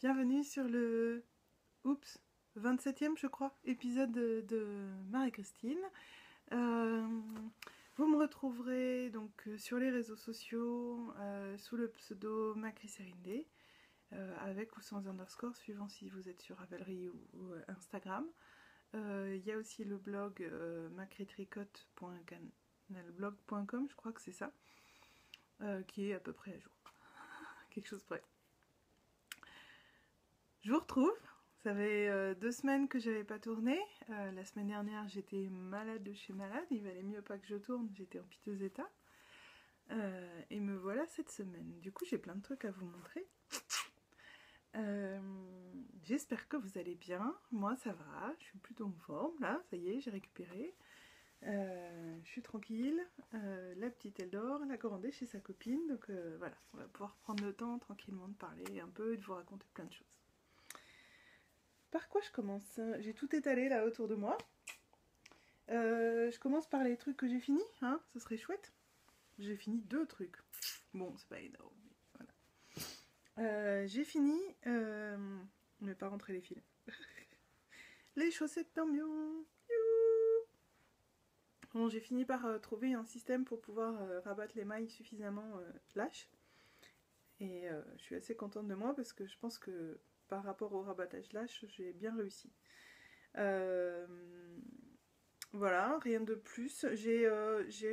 Bienvenue sur le 27e je crois épisode de Marie-Christine. Vous me retrouverez donc sur les réseaux sociaux sous le pseudo Macri-Serindé, avec ou sans underscore suivant si vous êtes sur Ravelry ou Instagram. Il y a aussi le blog macritricote.canalblog.com, je crois que c'est ça, qui est à peu près à jour, quelque chose près. Je vous retrouve, ça fait 2 semaines que j'avais pas tourné. La semaine dernière j'étais malade de chez malade, il valait mieux pas que je tourne, j'étais en piteux état. Et me voilà cette semaine. Du coup j'ai plein de trucs à vous montrer. J'espère que vous allez bien, moi ça va, je suis plutôt en forme là, ça y est, j'ai récupéré. Je suis tranquille, la petite elle dort, la grande est chez sa copine, donc voilà, on va pouvoir prendre le temps tranquillement de parler un peu et de vous raconter plein de choses. Par quoi je commence? J'ai tout étalé là autour de moi. Je commence par les trucs que j'ai finis, hein, ce serait chouette. J'ai fini 2 trucs. Bon, c'est pas énorme, mais voilà. J'ai fini, mais pas rentrer les fils. Les chaussettes d'ambiance. Bon, j'ai fini par trouver un système pour pouvoir rabattre les mailles suffisamment lâches. Et je suis assez contente de moi parce que je pense que par rapport au rabattage lâche, j'ai bien réussi. Voilà, rien de plus. J'ai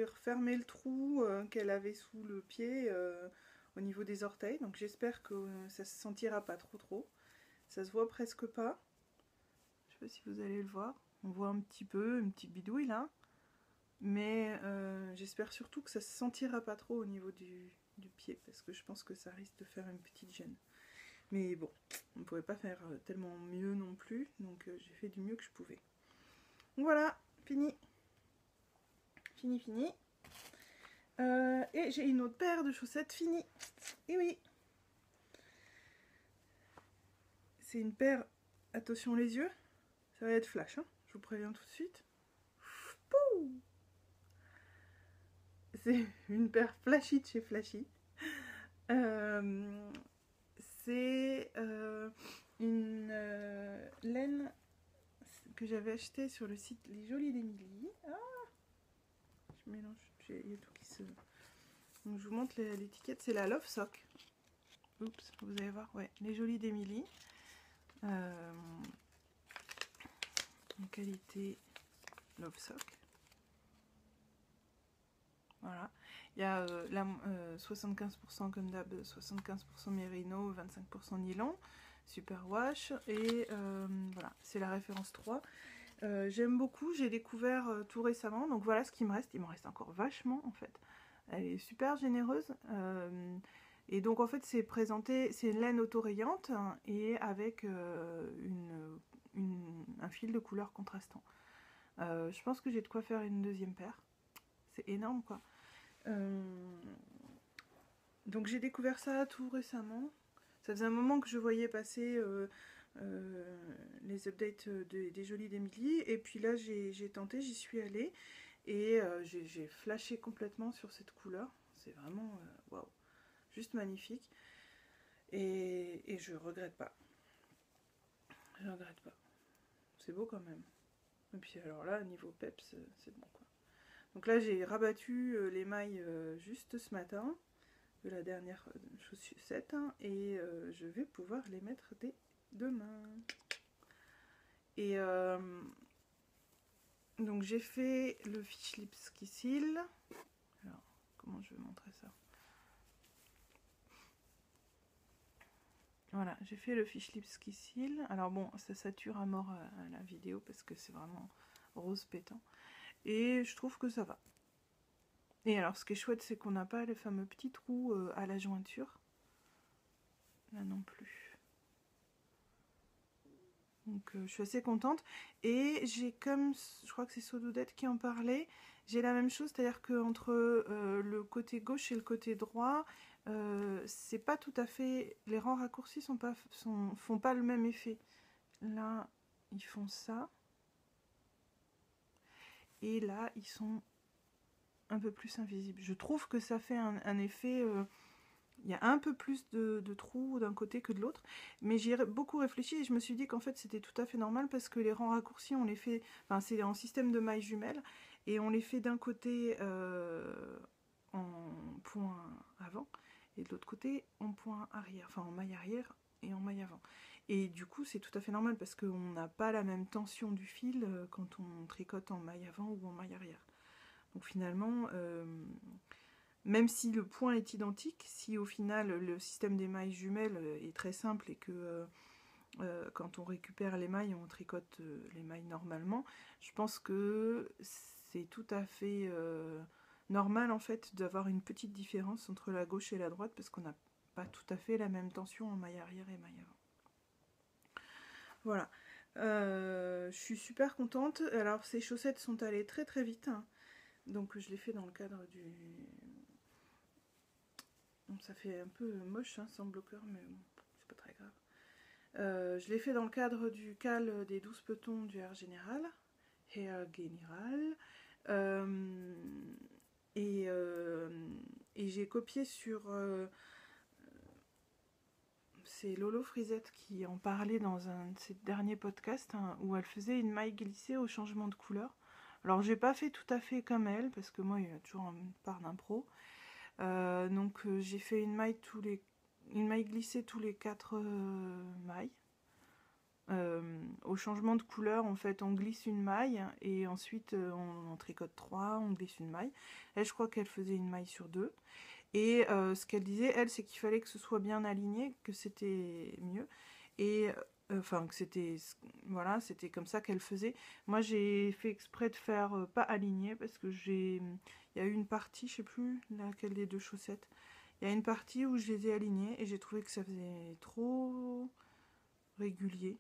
refermé le trou qu'elle avait sous le pied au niveau des orteils. Donc j'espère que ça se sentira pas trop. Ça se voit presque pas. Je sais pas si vous allez le voir. On voit un petit peu, une petite bidouille là. Mais j'espère surtout que ça se sentira pas trop au niveau du pied. Parce que je pense que ça risque de faire une petite gêne. Mais bon, on ne pouvait pas faire tellement mieux non plus. Donc j'ai fait du mieux que je pouvais. Voilà, fini. Fini. Et j'ai une autre paire de chaussettes finie. Et oui. C'est une paire, attention les yeux, ça va être flash, hein, je vous préviens tout de suite. Pouh, c'est une paire flashy de chez Flashy. C'est une laine que j'avais achetée sur le site Les Jolies d'Émilie. Ah, je mélange, il y a tout qui se... Donc je vous montre l'étiquette, c'est la Love Sock. Oups, vous allez voir, ouais, Les Jolies d'Émilie. En qualité Love Sock. Voilà. Il y a 75% comme d'hab, 75% mérino, 25% nylon, super wash. Et voilà, c'est la référence 3. J'aime beaucoup, j'ai découvert tout récemment. Donc voilà ce qu'il me reste. Il m'en reste encore vachement en fait. Elle est super généreuse. Et donc en fait c'est présenté, c'est une laine autorayante hein, et avec un fil de couleur contrastant. Je pense que j'ai de quoi faire une deuxième paire. C'est énorme quoi. Donc j'ai découvert ça tout récemment. Ça faisait un moment que je voyais passer les updates des Jolies d'Émilie. Et puis là j'ai tenté, j'y suis allée. Et j'ai flashé complètement sur cette couleur. C'est vraiment waouh, juste magnifique. Et je regrette pas. Je regrette pas. C'est beau quand même. Et puis alors là, niveau peps, c'est bon quoi. Donc là j'ai rabattu les mailles juste ce matin de la dernière chaussette hein, et je vais pouvoir les mettre dès demain. Et donc j'ai fait le Fish Lips qui seal. Alors comment je vais montrer ça? Voilà, j'ai fait le Fish Lips qui seal. Alors bon, ça sature à mort à la vidéo parce que c'est vraiment rose pétant. Et je trouve que ça va. Et alors ce qui est chouette, c'est qu'on n'a pas les fameux petits trous à la jointure. Là non plus. Donc je suis assez contente. Et j'ai comme, je crois que c'est Sodoudette qui en parlait, j'ai la même chose, c'est-à-dire qu'entre le côté gauche et le côté droit, c'est pas tout à fait, les rangs raccourcis font pas le même effet. Là, ils font ça. Et là, ils sont un peu plus invisibles. Je trouve que ça fait un effet il y a un peu plus de trous d'un côté que de l'autre, mais j'y ai beaucoup réfléchi et je me suis dit qu'en fait c'était tout à fait normal parce que les rangs raccourcis on les fait, enfin c'est en système de mailles jumelles et on les fait d'un côté en point avant et de l'autre côté en point arrière, enfin en maille arrière et en maille avant. Et du coup c'est tout à fait normal parce qu'on n'a pas la même tension du fil quand on tricote en maille avant ou en maille arrière. Donc finalement, même si le point est identique, si au final le système des mailles jumelles est très simple et que quand on récupère les mailles, on tricote les mailles normalement, je pense que c'est tout à fait normal en fait d'avoir une petite différence entre la gauche et la droite parce qu'on n'a pas tout à fait la même tension en maille arrière et maille avant. Voilà. Je suis super contente. Alors ces chaussettes sont allées très très vite, hein. Donc je l'ai fait dans le cadre du... Ça fait un peu moche hein, sans bloqueur, mais bon, c'est pas très grave. Je l'ai fait dans le cadre du cal des 12 petons du Hair Général. Et j'ai copié sur... c'est Lolo Frisette qui en parlait dans un de ses derniers podcasts, hein, où elle faisait une maille glissée au changement de couleur. Alors j'ai pas fait tout à fait comme elle, parce que moi il y a toujours une part d'impro. Donc j'ai fait une maille glissée tous les 4 mailles. Au changement de couleur, en fait, on glisse une maille et ensuite on tricote 3, on glisse une maille. Elle, je crois qu'elle faisait une maille sur 2. Et ce qu'elle disait, elle, c'est qu'il fallait que ce soit bien aligné, que c'était mieux. Et enfin, que c'était... Voilà, c'était comme ça qu'elle faisait. Moi, j'ai fait exprès de faire pas aligné parce que j'ai... Il y a eu une partie, je sais plus laquelle des deux chaussettes. Il y a une partie où je les ai alignées et j'ai trouvé que ça faisait trop régulier.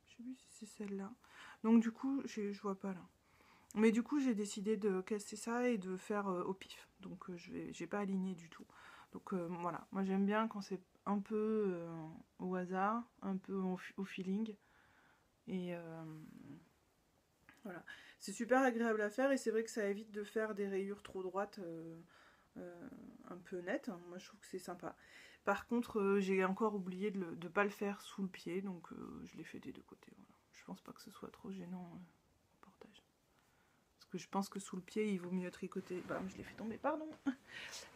Je sais plus si c'est celle-là. Donc du coup, je vois pas là. Mais du coup, j'ai décidé de casser ça et de faire au pif. Donc j'ai pas aligné du tout. Donc voilà, moi j'aime bien quand c'est un peu au hasard, un peu au feeling. Et voilà. C'est super agréable à faire et c'est vrai que ça évite de faire des rayures trop droites un peu nettes. Moi je trouve que c'est sympa. Par contre, j'ai encore oublié de ne pas le faire sous le pied, donc je l'ai fait des deux côtés. Voilà. Je pense pas que ce soit trop gênant au portage. Parce que je pense que sous le pied, il vaut mieux tricoter... Bah, je l'ai fait tomber, pardon.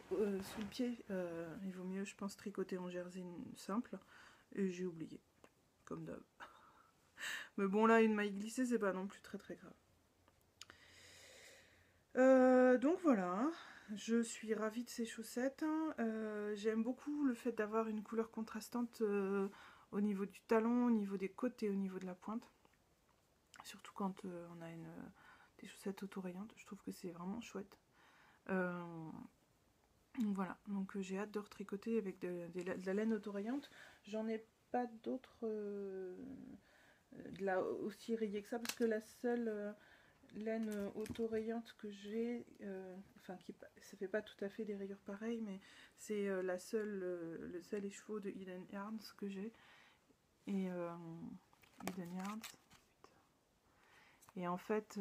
Sous le pied, il vaut mieux, je pense, tricoter en jersey simple. Et j'ai oublié, comme d'hab. Mais bon, là, une maille glissée, c'est pas non plus très très grave. Donc voilà, je suis ravie de ces chaussettes. J'aime beaucoup le fait d'avoir une couleur contrastante au niveau du talon, au niveau des côtes et au niveau de la pointe. Surtout quand on a des chaussettes autorayantes, je trouve que c'est vraiment chouette. Voilà, donc j'ai hâte de retricoter avec de la laine autorayante. J'en ai pas d'autres aussi rayées que ça, parce que la seule laine autorayante que j'ai, enfin ça fait pas tout à fait des rayures pareilles, mais c'est le seul écheveau de Hidden Yarns que j'ai. Et Hidden Yarns. Et en fait,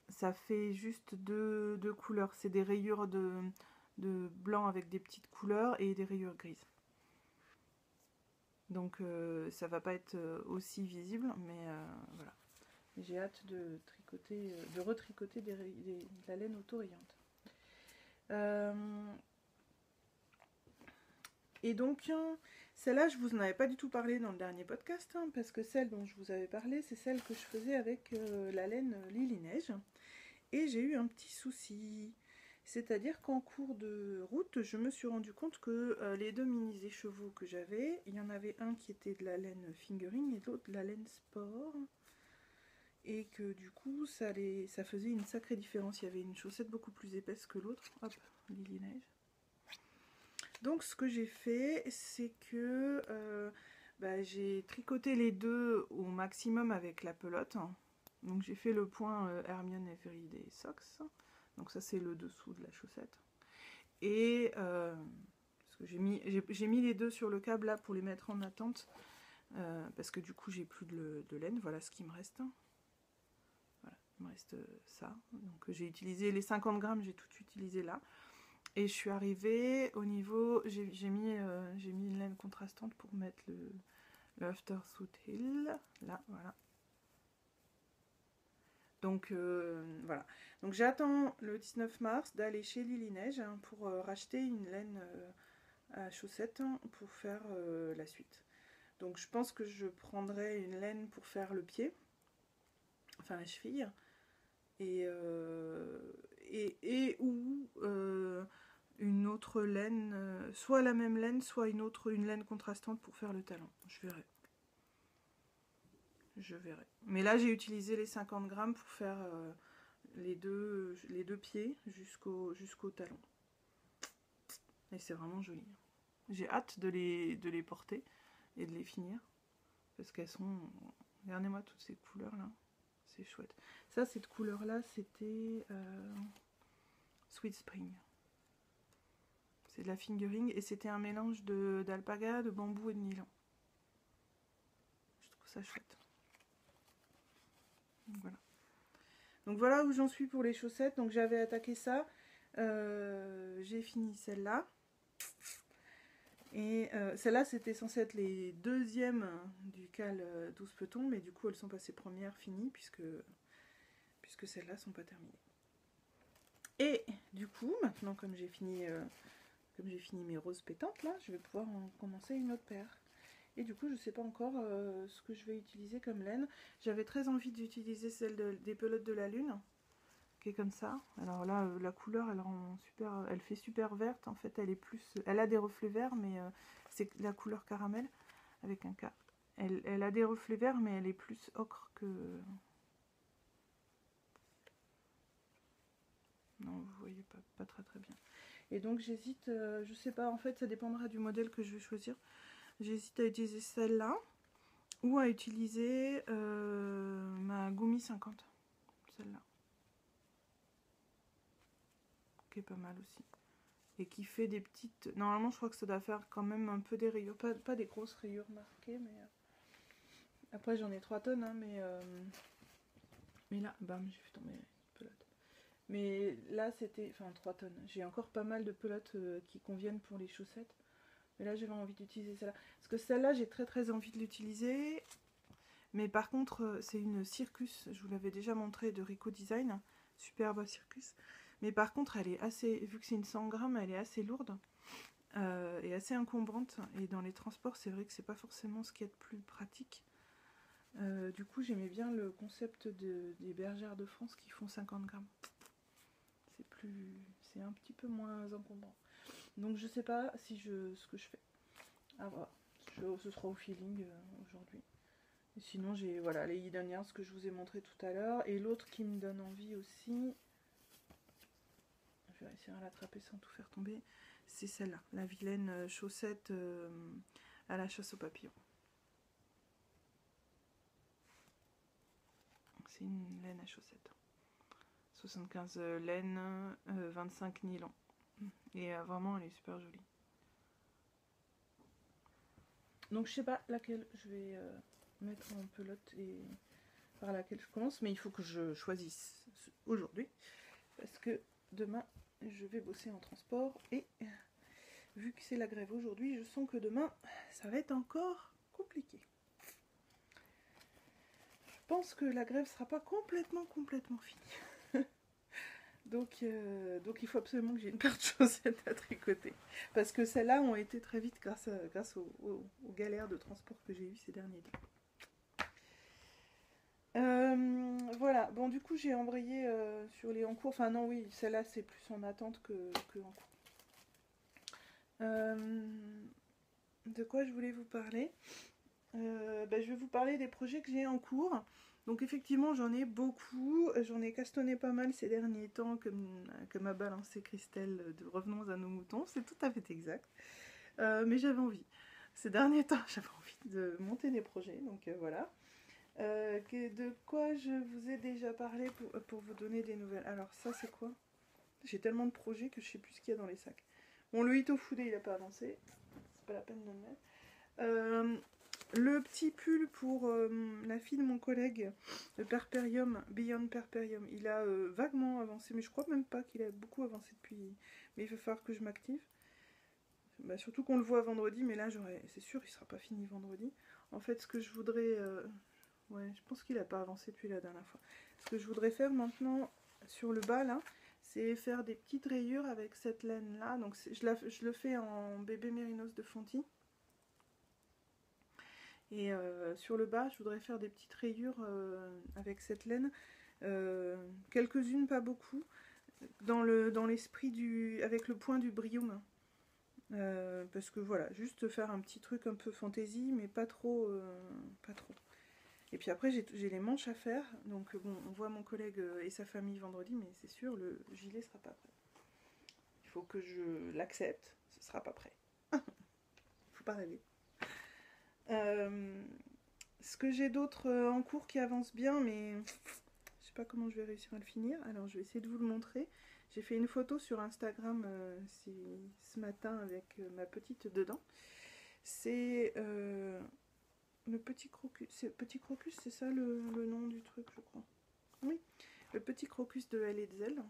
ça fait juste deux couleurs. C'est des rayures de blanc avec des petites couleurs et des rayures grises. Donc ça va pas être aussi visible, mais voilà. J'ai hâte de tricoter, de retricoter de la laine autorayante. Et donc celle-là, je vous en avais pas du tout parlé dans le dernier podcast, hein, parce que celle dont je vous avais parlé, c'est celle que je faisais avec la laine Lily Neige. Et j'ai eu un petit souci. C'est-à-dire qu'en cours de route, je me suis rendu compte que les deux mini écheveaux que j'avais, il y en avait un qui était de la laine fingering et l'autre de la laine sport. Et que du coup, ça faisait une sacrée différence. Il y avait une chaussette beaucoup plus épaisse que l'autre. Hop, Lily Neige. Donc ce que j'ai fait, c'est que j'ai tricoté les deux au maximum avec la pelote. Donc j'ai fait le point Hermione Everyday Socks. Donc ça c'est le dessous de la chaussette. Et parce que j'ai mis les deux sur le câble là pour les mettre en attente. Parce que du coup j'ai plus de laine. Voilà ce qui me reste. Voilà, il me reste ça. Donc j'ai utilisé les 50 grammes, j'ai tout utilisé là. Et je suis arrivée au niveau, j'ai mis une laine contrastante pour mettre le Aftersuit Hill, là, voilà. Donc voilà. Donc j'attends le 19 mars d'aller chez Lily Neige hein, pour racheter une laine à chaussettes hein, pour faire la suite. Donc je pense que je prendrai une laine pour faire le pied, enfin la cheville, et ou une autre laine, soit la même laine, soit une laine contrastante pour faire le talon. Je verrai. Je verrai. Mais là, j'ai utilisé les 50 grammes pour faire les deux pieds jusqu'au talon. Et c'est vraiment joli. J'ai hâte de les porter et de les finir. Parce qu'elles sont... Regardez-moi toutes ces couleurs-là. C'est chouette. Ça, cette couleur-là, c'était Sweet Spring. C'est de la fingering et c'était un mélange d'alpaga, de bambou et de nylon. Je trouve ça chouette. Donc voilà où j'en suis pour les chaussettes. Donc j'avais attaqué ça. J'ai fini celle-là. Et celle-là c'était censé être les deuxièmes du cal 12 petons. Mais du coup elles sont passées premières finies puisque celles-là sont pas terminées. Et du coup maintenant comme j'ai fini mes roses pétantes là, je vais pouvoir en commencer une autre paire. Et du coup, je ne sais pas encore ce que je vais utiliser comme laine. J'avais très envie d'utiliser celle des pelotes de la lune, qui est comme ça. Alors là, la couleur, elle fait super verte. En fait, elle a des reflets verts, mais c'est la couleur caramel avec un K. Elle a des reflets verts, mais elle est plus ocre que... Non, vous voyez pas très très bien. Et donc j'hésite, je sais pas, en fait, ça dépendra du modèle que je vais choisir. J'hésite à utiliser celle-là ou à utiliser ma Gumi 50, celle-là, qui est pas mal aussi. Et qui fait des petites... Normalement, je crois que ça doit faire quand même un peu des rayures, pas des grosses rayures marquées, mais... Après, j'en ai 3 tonnes, hein, mais là, bam, j'ai fait tomber une pelote. Mais là, c'était... Enfin, 3 tonnes. J'ai encore pas mal de pelotes qui conviennent pour les chaussettes. Mais là, j'avais envie d'utiliser celle-là. Parce que celle-là, j'ai très très envie de l'utiliser. Mais par contre, c'est une Circus. Je vous l'avais déjà montré de Rico Design. Superbe Circus. Mais par contre, elle est assez... Vu que c'est une 100 grammes, elle est assez lourde. Et assez encombrante. Et dans les transports, c'est vrai que c'est pas forcément ce qu'il y a de plus pratique. Du coup, j'aimais bien le concept des bergères de France qui font 50 grammes. C'est un petit peu moins encombrant. Donc je sais pas si ce que je fais. À voir. Ce sera au feeling aujourd'hui. Et sinon j'ai voilà les Hidden Yarns que je vous ai montré tout à l'heure. Et l'autre qui me donne envie aussi. Je vais réussir à l'attraper sans tout faire tomber. C'est celle-là, la vilaine chaussette à la chasse aux papillons. C'est une laine à chaussettes. 75 laine, 25 nylon. Et vraiment elle est super jolie. Donc je sais pas laquelle je vais mettre en pelote et par laquelle je commence, mais il faut que je choisisse aujourd'hui parce que demain je vais bosser en transport et vu que c'est la grève aujourd'hui, je sens que demain ça va être encore compliqué. Je pense que la grève sera pas complètement finie. Donc il faut absolument que j'ai une paire de chaussettes à tricoter. Parce que celles-là ont été très vite grâce aux galères de transport que j'ai eues ces derniers temps. Voilà, bon du coup j'ai embrayé sur les en cours. Enfin non oui, celle-là c'est plus en attente que en cours. De quoi je voulais vous parler je vais vous parler des projets que j'ai en cours. Donc effectivement j'en ai beaucoup, j'en ai castonné pas mal ces derniers temps comme a balancé Christelle de revenons à nos moutons, c'est tout à fait exact. Mais j'avais envie, ces derniers temps j'avais envie de monter des projets, donc voilà. De quoi je vous ai déjà parlé pour vous donner des nouvelles. Alors ça c'est quoi? J'ai tellement de projets que je sais plus ce qu'il y a dans les sacs. Bon le Itofude il n'a pas avancé, c'est pas la peine de le mettre. Le petit pull pour la fille de mon collègue, Perperium, Beyond Perperium, il a vaguement avancé, mais je crois même pas qu'il a beaucoup avancé depuis. Mais il va falloir que je m'active. Bah, surtout qu'on le voit vendredi, mais là, c'est sûr, il sera pas fini vendredi. En fait, ce que je voudrais... ouais, je pense qu'il a pas avancé depuis la dernière fois. Ce que je voudrais faire maintenant, sur le bas, là, c'est faire des petites rayures avec cette laine-là. Donc, je le fais en bébé mérinos de Fonty. Et sur le bas, je voudrais faire des petites rayures avec cette laine. Quelques-unes, pas beaucoup. Dans l'esprit avec le point du Brium. Parce que voilà, juste faire un petit truc un peu fantaisie, mais pas trop. Pas trop. Et puis après, j'ai les manches à faire. Donc bon, on voit mon collègue et sa famille vendredi, mais c'est sûr, le gilet sera pas prêt. Il faut que je l'accepte, ce sera pas prêt. Faut pas rêver. Ce que j'ai d'autre en cours qui avance bien, mais je sais pas comment je vais réussir à le finir. Alors je vais essayer de vous le montrer. J'ai fait une photo sur Instagram ce matin avec ma petite dedans. C'est le petit crocus. Petit crocus, c'est ça le nom du truc, je crois. Oui, le petit crocus de Elle et Zelle.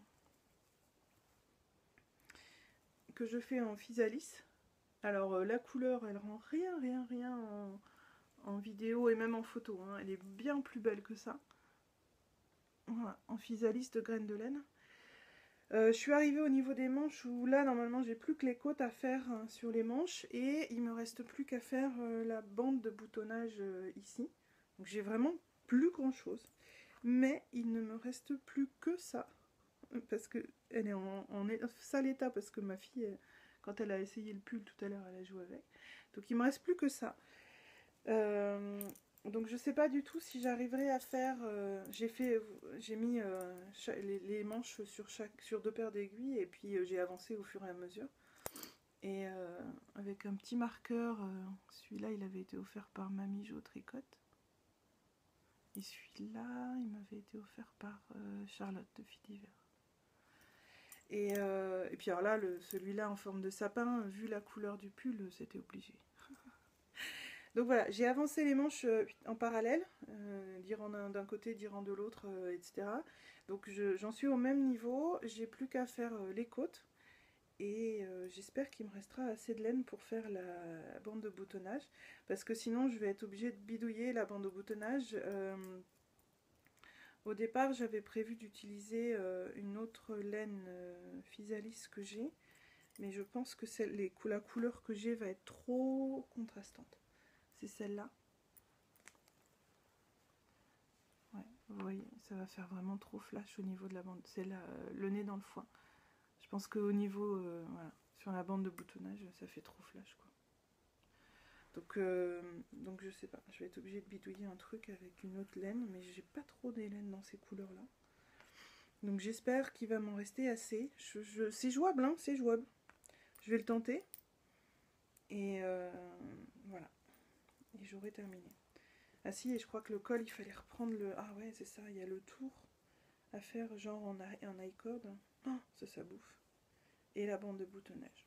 Que je fais en physalis. Alors la couleur, elle rend rien en vidéo et même en photo. Hein. Elle est bien plus belle que ça. Voilà, en physalis de graines de laine. Je suis arrivée au niveau des manches où là normalement j'ai plus que les côtes à faire sur les manches et il me reste plus qu'à faire la bande de boutonnage ici. Donc j'ai vraiment plus grand chose. Mais il ne me reste plus que ça. Parce que elle est en sale état parce que ma fille, quand elle a essayé le pull tout à l'heure, elle a joué avec. Donc il me reste plus que ça. Donc je sais pas du tout si j'arriverai à faire. J'ai mis les manches sur 2 paires d'aiguilles et puis j'ai avancé au fur et à mesure. Et avec un petit marqueur, celui-là il avait été offert par Mamie Jo Tricote. Et celui-là il m'avait été offert par Charlotte de Fidiver. Et puis alors là, celui-là en forme de sapin, vu la couleur du pull, c'était obligé. Donc voilà, j'ai avancé les manches en parallèle, d'Iran d'un côté, d'Iran de l'autre, etc. Donc j'en suis au même niveau, j'ai plus qu'à faire les côtes. Et j'espère qu'il me restera assez de laine pour faire la bande de boutonnage. Parce que sinon je vais être obligée de bidouiller la bande de boutonnage. Au départ j'avais prévu d'utiliser une autre laine physalis que j'ai. Mais je pense que la couleur que j'ai va être trop contrastante. C'est celle-là. Ouais, vous voyez, ça va faire vraiment trop flash au niveau de la bande. C'est le nez dans le foin. Je pense qu'au niveau, voilà, sur la bande de boutonnage, ça fait trop flash, quoi. Donc je sais pas, je vais être obligée de bidouiller un truc avec une autre laine, mais j'ai pas trop des laines dans ces couleurs-là. Donc j'espère qu'il va m'en rester assez. C'est jouable, hein, c'est jouable. Je vais le tenter. Et voilà. Et j'aurai terminé. Ah si, et je crois que le col, il fallait reprendre le... Ah ouais, c'est ça, il y a le tour à faire genre en I-cord. Oh, ça bouffe. Et la bande de boutonnage.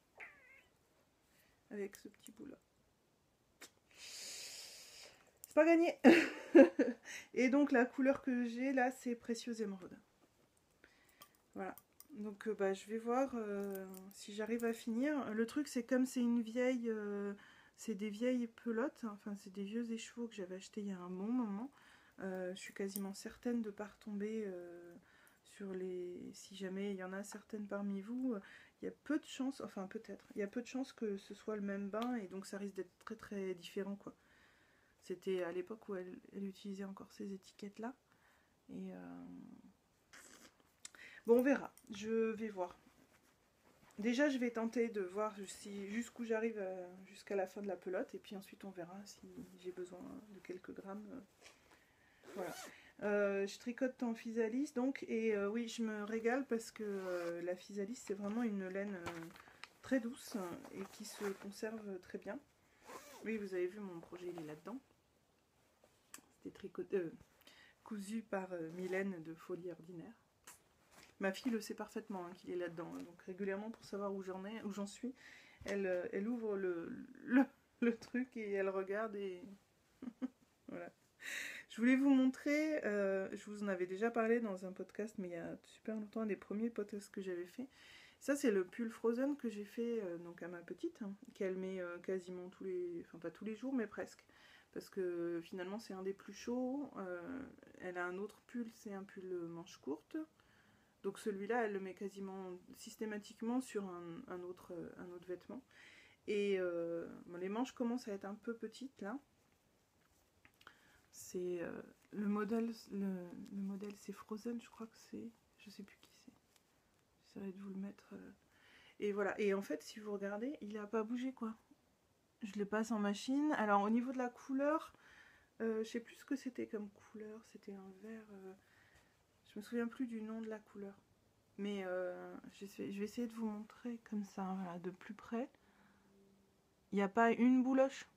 Avec ce petit bout là. C'est pas gagné. Et donc la couleur que j'ai là, c'est Précieuse Émeraude. Voilà. Donc bah, je vais voir si j'arrive à finir. Le truc, c'est comme c'est une vieille... c'est des vieilles pelotes, enfin c'est des vieux écheveaux que j'avais achetés il y a un bon moment. Je suis quasiment certaine de ne pas retomber sur les... Si jamais il y en a certaines parmi vous, il y a peu de chances, enfin peut-être, il y a peu de chances que ce soit le même bain et donc ça risque d'être très très différent, quoi. C'était à l'époque où elle utilisait encore ces étiquettes là. Et bon, on verra, je vais voir. Déjà, je vais tenter de voir jusqu'où j'arrive jusqu'à la fin de la pelote. Et puis ensuite, on verra si j'ai besoin de quelques grammes. Voilà. Je tricote en physalis, donc. Et oui, je me régale parce que la physalis, c'est vraiment une laine très douce et qui se conserve très bien. Oui, vous avez vu, mon projet, il est là-dedans. C'était cousu par Mylène de Folie Ordinaire. Ma fille le sait parfaitement hein, qu'il est là-dedans. Donc régulièrement, pour savoir où j'en suis, elle ouvre le truc et elle regarde et Voilà. Je voulais vous montrer, je vous en avais déjà parlé dans un podcast, mais il y a super longtemps, un des premiers podcasts que j'avais fait. Ça, c'est le pull Frozen que j'ai fait donc à ma petite, hein, qu'elle met quasiment tous les... Enfin, pas tous les jours, mais presque. Parce que finalement, c'est un des plus chauds. Elle a un autre pull, c'est un pull manche courte. Donc celui-là, elle le met quasiment systématiquement sur un autre vêtement. Et bon, les manches commencent à être un peu petites, là. C'est le modèle c'est Frozen, je crois que c'est, je sais plus qui c'est. J'essaierai de vous le mettre. Et voilà. Et en fait, si vous regardez, il a pas bougé quoi. Je le passe en machine. Alors au niveau de la couleur, je sais plus ce que c'était comme couleur. C'était un vert. Je me souviens plus du nom de la couleur. Mais je vais essayer de vous montrer comme ça, voilà, de plus près. Il n'y a pas une bouloche.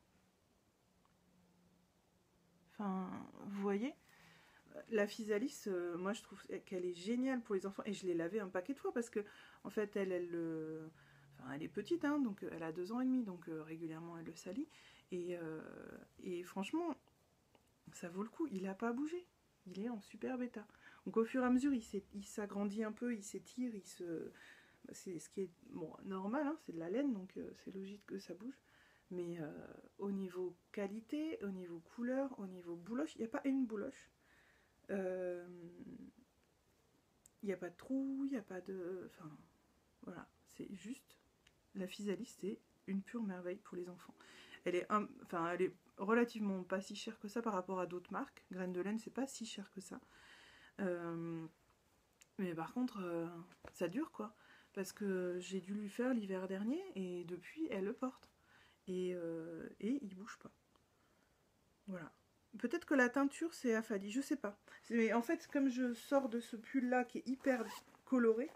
Enfin, vous voyez, la physalis, moi je trouve qu'elle est géniale pour les enfants et je l'ai lavée un paquet de fois parce que en fait elle est petite, hein, donc elle a 2 ans et demi, donc régulièrement elle le salit et franchement ça vaut le coup. Il n'a pas bougé, il est en super bêta. Donc au fur et à mesure il s'agrandit un peu, il s'étire, c'est ce qui est bon, normal, hein, c'est de la laine donc c'est logique que ça bouge. Mais au niveau qualité, au niveau couleur, au niveau bouloche, il n'y a pas une bouloche. Il n'y a pas de trou, il n'y a pas de... Enfin, voilà, c'est juste... La physalis, c'est une pure merveille pour les enfants. Elle est relativement pas si chère que ça par rapport à d'autres marques. Graines de laine, c'est pas si cher que ça. Mais par contre, ça dure, quoi. Parce que j'ai dû lui faire l'hiver dernier, et depuis, elle le porte. Et il bouge pas. Voilà. Peut-être que la teinture c'est affadi, je sais pas. Mais en fait, comme je sors de ce pull là qui est hyper coloré,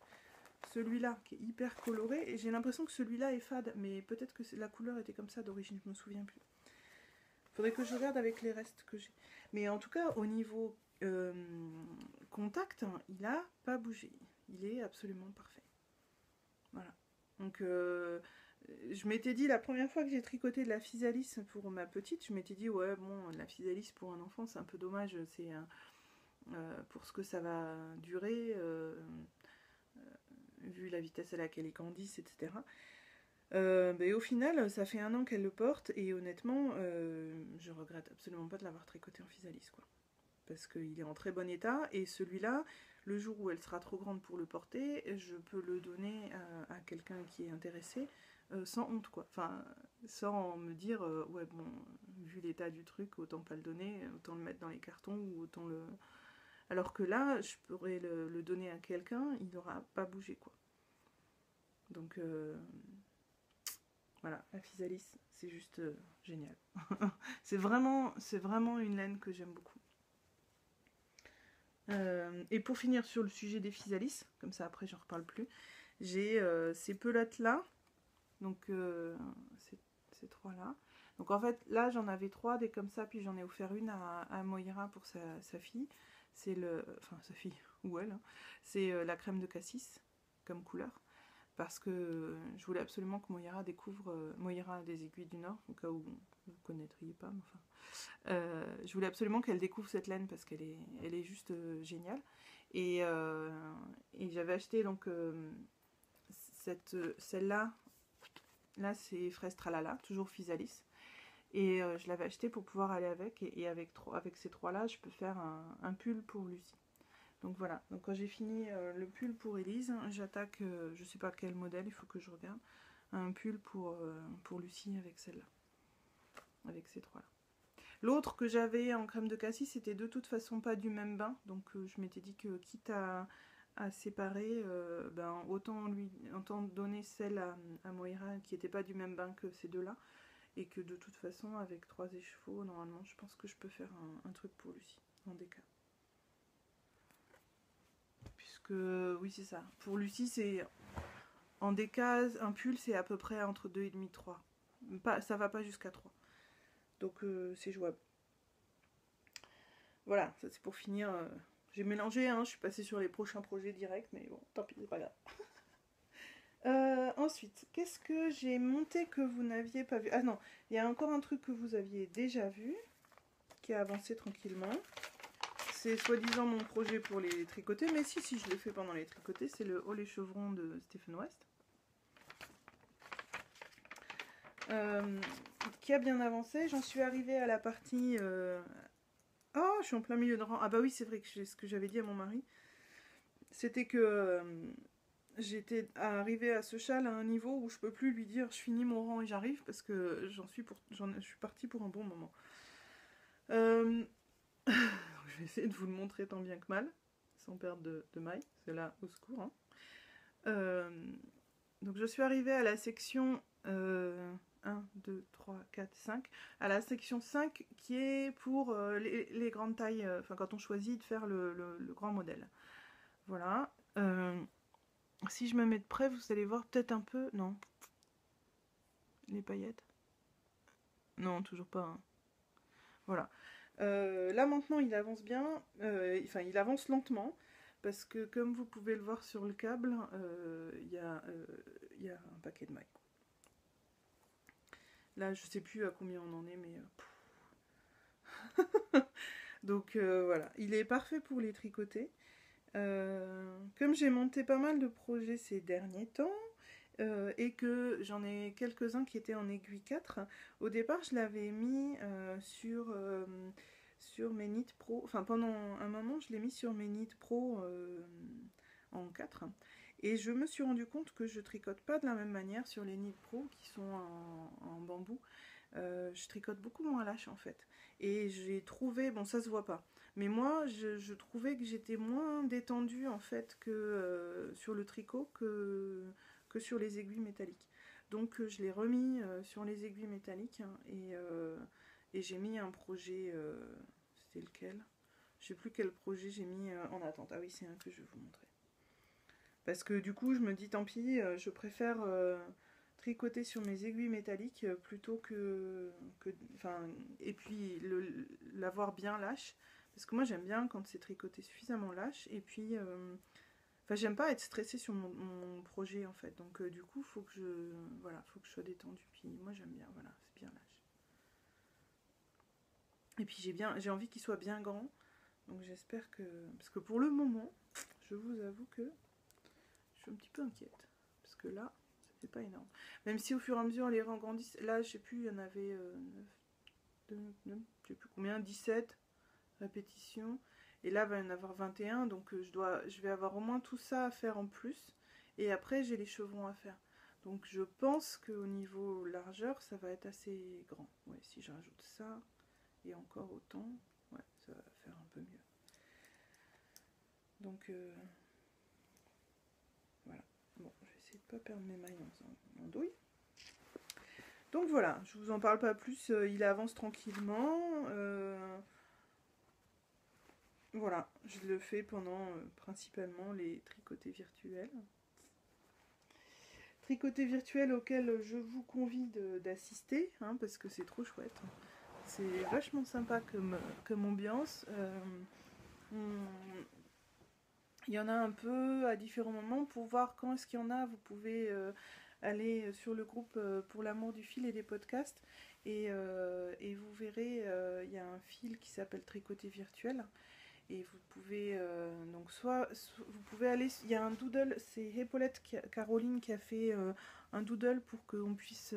celui-là qui est hyper coloré, et j'ai l'impression que celui-là est fade, mais peut-être que la couleur était comme ça d'origine, je me souviens plus. Faudrait que je regarde avec les restes que j'ai. Mais en tout cas, au niveau contact, il a pas bougé. Il est absolument parfait. Voilà. Donc je m'étais dit, la première fois que j'ai tricoté de la physalis pour ma petite, je m'étais dit, ouais, bon, la physalis pour un enfant, c'est un peu dommage, c'est pour ce que ça va durer, vu la vitesse à laquelle il grandissent, etc. Mais au final, ça fait 1 an qu'elle le porte, et honnêtement, je regrette absolument pas de l'avoir tricoté en physalis, quoi. Parce qu'il est en très bon état, et celui-là, le jour où elle sera trop grande pour le porter, je peux le donner à quelqu'un qui est intéressé, sans honte, quoi. Enfin, sans me dire, ouais, bon, vu l'état du truc, autant pas le donner, autant le mettre dans les cartons, ou autant le... Alors que là, je pourrais le donner à quelqu'un, il n'aura pas bougé, quoi. Donc, voilà, la physalis, c'est juste génial. c'est vraiment une laine que j'aime beaucoup. Et pour finir sur le sujet des physalis, comme ça après j'en reparle plus, j'ai ces pelotes là, donc ces 3 là. Donc en fait là j'en avais 3 des comme ça, puis j'en ai offert une à Moira pour sa fille. C'est sa fille ou elle, hein. C'est la crème de cassis comme couleur. Parce que je voulais absolument que Moira découvre Moira des Aiguilles du Nord, au cas où vous ne connaîtriez pas, mais enfin. Je voulais absolument qu'elle découvre cette laine parce qu'elle est juste géniale. Et j'avais acheté donc celle-là. Là, c'est fraise tralala, toujours physalis. Et je l'avais acheté pour pouvoir aller avec. Et avec ces 3-là, je peux faire un pull pour Lucie. Donc voilà, donc quand j'ai fini le pull pour Elise, j'attaque, je sais pas quel modèle, il faut que je regarde, un pull pour Lucie avec celle-là, avec ces 3-là. L'autre que j'avais en crème de cassis, c'était de toute façon pas du même bain, donc je m'étais dit que quitte à séparer, autant donner celle à Moira qui n'était pas du même bain que ces 2-là, et que de toute façon avec 3 écheveaux, normalement je pense que je peux faire un truc pour Lucie, en déca. Oui, c'est ça. Pour Lucie, c'est en déca, un pull, c'est à peu près entre 2,5 et 3. Ça va pas jusqu'à 3. Donc, c'est jouable. Voilà, ça c'est pour finir. J'ai mélangé, hein, je suis passée sur les prochains projets directs, mais bon, tant pis, c'est pas grave. Ensuite, qu'est-ce que j'ai monté que vous n'aviez pas vu? Ah non, il y a encore un truc que vous aviez déjà vu. qui a avancé tranquillement. C'est soi-disant mon projet pour les tricoter, mais si je l'ai fait pendant les tricoter, c'est le haut les chevrons de Stephen West. Qui a bien avancé. J'en suis arrivée à la partie... Oh, je suis en plein milieu de rang. Ah bah oui, c'est vrai que ce que j'avais dit à mon mari, c'était que j'étais arrivée à ce châle à un niveau où je peux plus lui dire je finis mon rang et j'arrive, parce que je suis partie pour un bon moment. Je vais essayer de vous le montrer tant bien que mal, sans perdre de maille. C'est là, au secours. Hein. Donc je suis arrivée à la section 1, 2, 3, 4, 5. À la section 5 qui est pour les grandes tailles, enfin quand on choisit de faire le grand modèle. Voilà. Si je me mets de près, vous allez voir peut-être un peu... Non. Les paillettes. Non, toujours pas. Hein. Voilà. Là maintenant il avance bien, enfin il avance lentement, parce que comme vous pouvez le voir sur le câble, il y a un paquet de mailles. Là je sais plus à combien on en est, mais... Donc voilà, il est parfait pour les tricoter. Comme j'ai monté pas mal de projets ces derniers temps, et que j'en ai quelques-uns qui étaient en aiguille 4, au départ je l'avais mis sur mes Knit Pro, enfin pendant un moment je l'ai mis sur mes Knit Pro en 4, et je me suis rendu compte que je tricote pas de la même manière sur les Knit Pro qui sont en bambou. Je tricote beaucoup moins lâche en fait, et j'ai trouvé, bon ça se voit pas, mais moi je trouvais que j'étais moins détendue en fait que sur le tricot que sur les aiguilles métalliques. Donc je l'ai remis sur les aiguilles métalliques, hein, et j'ai mis un projet, c'était lequel? Je sais plus quel projet j'ai mis en attente. Ah oui, c'est un que je vais vous montrer. Parce que du coup je me dis tant pis, je préfère tricoter sur mes aiguilles métalliques plutôt que enfin, et puis l'avoir bien lâche. Parce que moi j'aime bien quand c'est tricoté suffisamment lâche, et puis... Enfin, j'aime pas être stressée sur mon projet en fait, donc du coup, faut que je sois détendue. Puis moi, j'aime bien, voilà, c'est bien lâche. Et puis j'ai envie qu'il soit bien grand, donc j'espère que, parce que pour le moment, je vous avoue que je suis un petit peu inquiète, parce que là, ça fait pas énorme. Même si au fur et à mesure les rangs grandissent, là, je sais plus, il y en avait 9, je sais plus combien, 17 répétitions. Et là, il va y en avoir 21, donc je vais avoir au moins tout ça à faire en plus. Et après, j'ai les chevrons à faire. Donc je pense qu'au niveau largeur, ça va être assez grand. Ouais, si je rajoute ça, et encore autant, ouais, ça va faire un peu mieux. Donc voilà. Bon, je vais essayer de ne pas perdre mes mailles en douille. Donc voilà, je vous en parle pas plus, il avance tranquillement. Voilà, je le fais pendant principalement les tricotés virtuels. Tricotés virtuels auxquels je vous convie d'assister, hein, parce que c'est trop chouette. C'est vachement sympa comme ambiance. Il y en a un peu à différents moments. Pour voir quand est-ce qu'il y en a, vous pouvez aller sur le groupe pour l'amour du fil et des podcasts. Et vous verrez, il y a un fil qui s'appelle Tricoté virtuel. Et vous pouvez donc vous pouvez aller, il y a un doodle, c'est Épaulette Caroline qui a fait un doodle pour qu'on puisse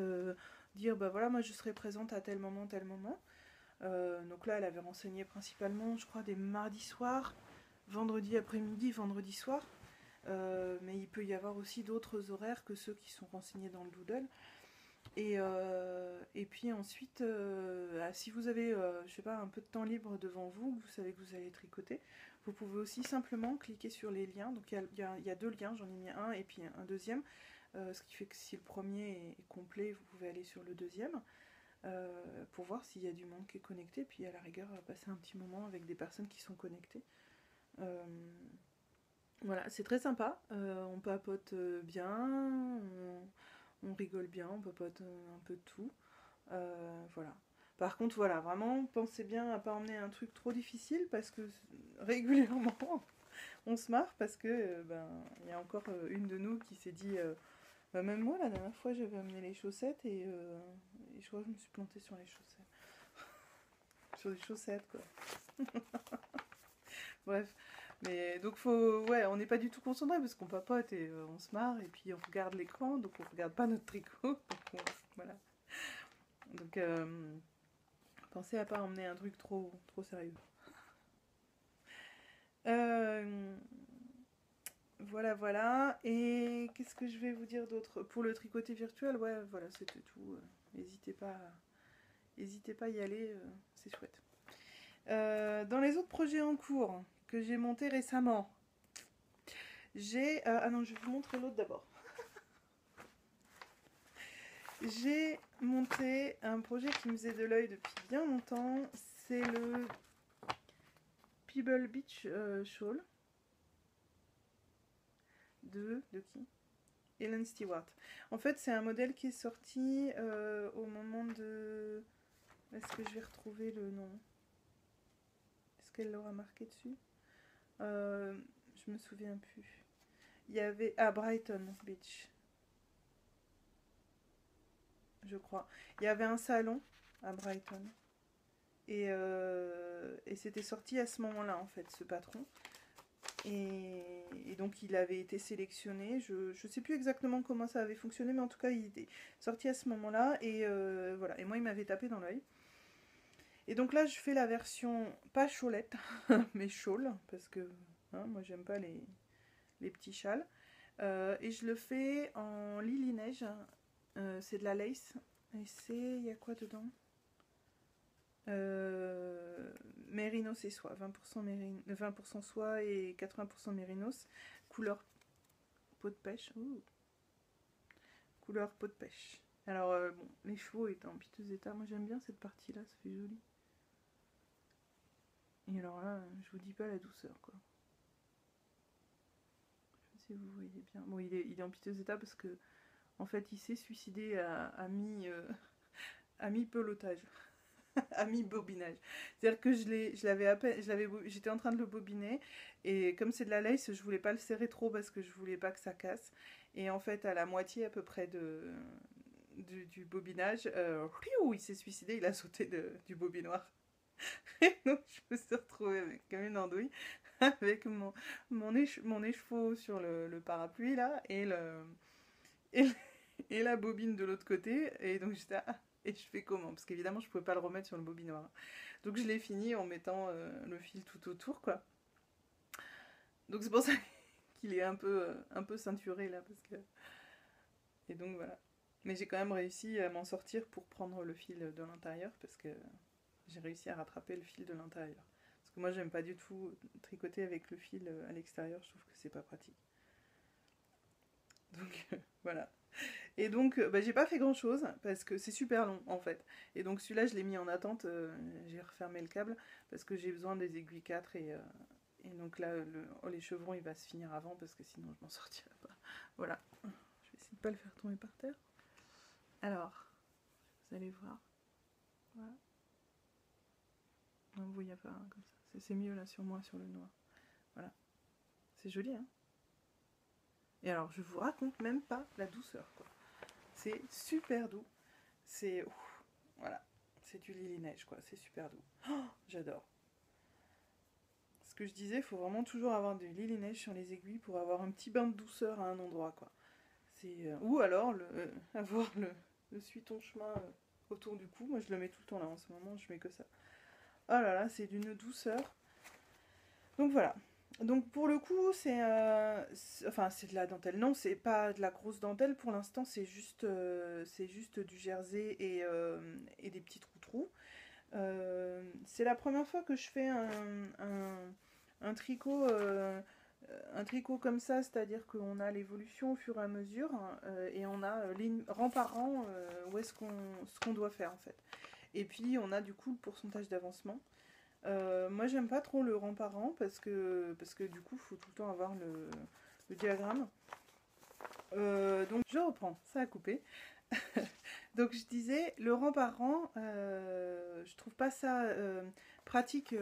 dire bah voilà, moi je serai présente à tel moment. Donc là elle avait renseigné principalement, je crois, des mardis soirs, vendredi après-midi, vendredi soir, mais il peut y avoir aussi d'autres horaires que ceux qui sont renseignés dans le doodle. Et puis ensuite, si vous avez, je sais pas, un peu de temps libre devant vous, vous savez que vous allez tricoter, vous pouvez aussi simplement cliquer sur les liens. Donc il y a 2 liens, j'en ai mis un et puis un deuxième, ce qui fait que si le premier est complet, vous pouvez aller sur le deuxième pour voir s'il y a du monde qui est connecté, puis à la rigueur passer un petit moment avec des personnes qui sont connectées. Voilà, c'est très sympa, on papote bien, on rigole bien, on papote un peu de tout. Voilà. Par contre, voilà, vraiment, pensez bien à pas emmener un truc trop difficile, parce que régulièrement, on se marre, parce que il y a encore une de nous qui s'est dit, même moi, la dernière fois, j'avais amené les chaussettes, et je crois que je me suis plantée sur les chaussettes. sur des chaussettes, quoi. Bref. Mais donc, faut... ouais, on n'est pas du tout concentré parce qu'on papote et on se marre. Et puis, on regarde l'écran, donc on regarde pas notre tricot. Donc, voilà. Donc, pensez à pas emmener un truc trop sérieux. Voilà, voilà. Et qu'est-ce que je vais vous dire d'autre? Pour le tricoté virtuel, ouais, voilà, c'était tout. N'hésitez pas à y aller, c'est chouette. Dans les autres projets en cours que j'ai montés récemment, j'ai... ah non, je vais vous montrer l'autre d'abord. J'ai monté un projet qui me faisait de l'œil depuis bien longtemps. C'est le Pebble Beach Shawl. De qui? Helen Stewart. En fait, c'est un modèle qui est sorti au moment de... Est-ce que je vais retrouver le nom? Est-ce qu'elle l'aura marqué dessus? Je me souviens plus. Il y avait... Ah, Brighton Beach. Je crois. Il y avait un salon à Brighton. Et c'était sorti à ce moment-là, en fait, ce patron. Et donc il avait été sélectionné, je ne sais plus exactement comment ça avait fonctionné, mais en tout cas il était sorti à ce moment-là, et voilà, et moi il m'avait tapé dans l'œil. Et donc là je fais la version, pas chaulette, mais chaule, parce que hein, moi j'aime pas les petits châles, et je le fais en Lily Neige, c'est de la lace, et c'est, il y a quoi dedans? Mérinos et soie, 20% soie et 80% mérinos, couleur peau de pêche. Ouh. Couleur peau de pêche. Alors bon, les chevaux étaient en piteux état, moi j'aime bien cette partie là, ça fait joli. Et alors là, je vous dis pas la douceur quoi. Je sais pas si vous voyez bien. Bon, il est en piteux état parce que en fait il s'est suicidé à mi-pelotage. À mi-bobinage. C'est-à-dire que j'étais en train de le bobiner et comme c'est de la lace, je voulais pas le serrer trop parce que je voulais pas que ça casse. Et en fait, à la moitié à peu près du bobinage, il s'est suicidé, il a sauté du bobinoir. Et donc je me suis retrouvée comme une andouille avec mon écheveau sur le parapluie là et, et la bobine de l'autre côté. Et donc j'étais et je fais comment? Parce qu'évidemment, je pouvais pas le remettre sur le bobinoir. Donc je l'ai fini en mettant le fil tout autour, quoi. Donc c'est pour ça qu'il est un peu ceinturé là, parce que... Et donc voilà. Mais j'ai quand même réussi à m'en sortir pour prendre le fil de l'intérieur, parce que j'ai réussi à rattraper le fil de l'intérieur. Parce que moi, j'aime pas du tout tricoter avec le fil à l'extérieur, je trouve que c'est pas pratique. Donc voilà. Et donc, j'ai pas fait grand chose parce que c'est super long en fait. Et donc, celui-là, je l'ai mis en attente. J'ai refermé le câble parce que j'ai besoin des aiguilles 4. Et donc là, les chevrons, il va se finir avant parce que sinon, je m'en sortirai pas. Voilà. Je vais essayer de pas le faire tomber par terre. Alors, vous allez voir. Voilà. Non, vous voyez pas hein, comme ça. C'est mieux là sur moi, sur le noir. Voilà. C'est joli, hein. Et alors, je vous raconte même pas la douceur, quoi. C'est super doux. C'est... Voilà. C'est du Lily Neige, quoi. C'est super doux. Oh, j'adore. Ce que je disais, il faut vraiment toujours avoir du Lily Neige sur les aiguilles pour avoir un petit bain de douceur à un endroit, quoi. Ou alors, avoir le suis ton chemin autour du cou. Moi, je le mets tout le temps, là, en ce moment. Je mets que ça. Oh là là, c'est d'une douceur. Donc, voilà. Donc pour le coup, c'est de la dentelle. Non, c'est pas de la grosse dentelle pour l'instant, c'est juste du jersey et des petits trous-trous. C'est la première fois que je fais un tricot comme ça, c'est-à-dire qu'on a l'évolution au fur et à mesure et on a rang par rang ce qu'on doit faire en fait. Et puis on a du coup le pourcentage d'avancement. Moi j'aime pas trop le rang par rang parce que du coup il faut tout le temps avoir le diagramme. Donc je reprends, ça a coupé. Donc je disais, le rang par rang, je trouve pas ça pratique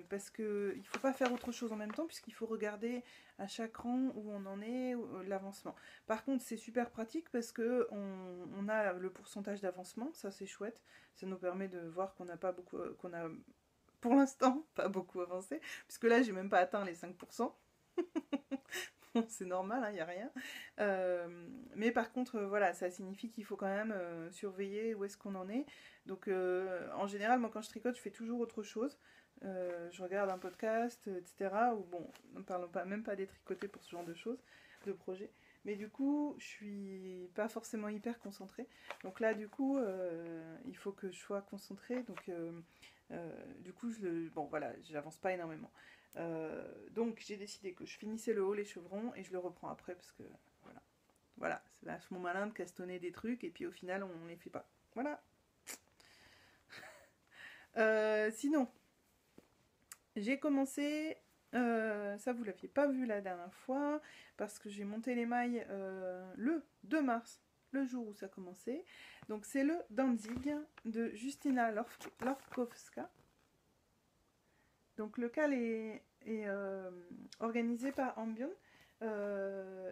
parce qu'il ne faut pas faire autre chose en même temps puisqu'il faut regarder à chaque rang où on en est, l'avancement. Par contre c'est super pratique parce que on a le pourcentage d'avancement, ça c'est chouette, ça nous permet de voir qu'on n'a pas beaucoup, qu'on a pour l'instant, pas beaucoup avancé, puisque là, j'ai même pas atteint les 5%. Bon, c'est normal, il n'y a rien. Mais par contre, voilà, ça signifie qu'il faut quand même surveiller où est-ce qu'on en est. Donc, en général, moi, quand je tricote, je fais toujours autre chose. Je regarde un podcast, etc. Ou bon, ne parlons pas, même pas des tricotés pour ce genre de choses, de projets. Mais du coup, je suis pas forcément hyper concentrée. Donc là, du coup, il faut que je sois concentrée. Donc, du coup, bon, voilà, j'avance pas énormément. Donc j'ai décidé que je finissais le haut, les chevrons, et je le reprends après parce que voilà, c'est vachement malin de castonner des trucs et puis au final on les fait pas. Voilà. Sinon, j'ai commencé, ça vous l'aviez pas vu la dernière fois, parce que j'ai monté les mailles le 2 mars, le jour où ça commençait. Donc c'est le Danzig de Justina Lorkowska. Donc le cal est organisé par Ambion.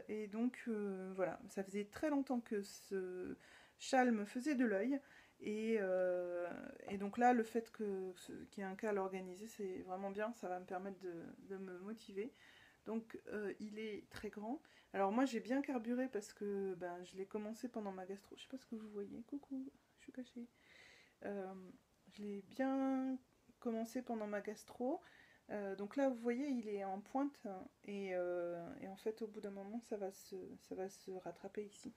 Et donc voilà, ça faisait très longtemps que ce châle me faisait de l'œil. Et donc là, le fait qu'il y ait un cal organisé, c'est vraiment bien, ça va me permettre de me motiver. Donc il est très grand. Alors moi j'ai bien carburé parce que je l'ai commencé pendant ma gastro. Je sais pas ce que vous voyez. Coucou, je suis cachée. Je l'ai bien commencé pendant ma gastro. Donc là, vous voyez, il est en pointe et en fait, au bout d'un moment, ça va se rattraper ici.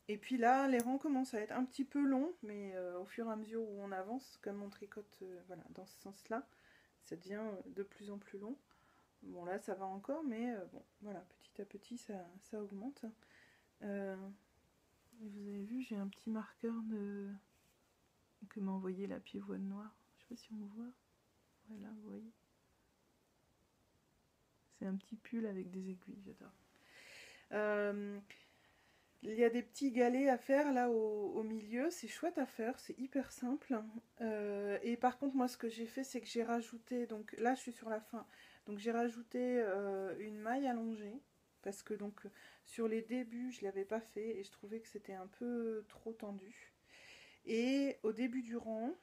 Et puis là, les rangs commencent à être un petit peu longs, mais au fur et à mesure où on avance, comme on tricote voilà, dans ce sens-là, ça devient de plus en plus long. Bon, là, ça va encore, mais bon, voilà, petit à petit, ça augmente. Vous avez vu, j'ai un petit marqueur que m'a envoyé la pivoine noire. Je sais pas si on voit. Voilà, vous voyez. C'est un petit pull avec des aiguilles, j'adore. Il y a des petits galets à faire là au milieu, c'est chouette à faire, c'est hyper simple. Et par contre, moi ce que j'ai fait, c'est que j'ai rajouté, donc là je suis sur la fin, donc j'ai rajouté une maille allongée, parce que donc sur les débuts je ne l'avais pas fait et je trouvais que c'était un peu trop tendu. Et au début du rang,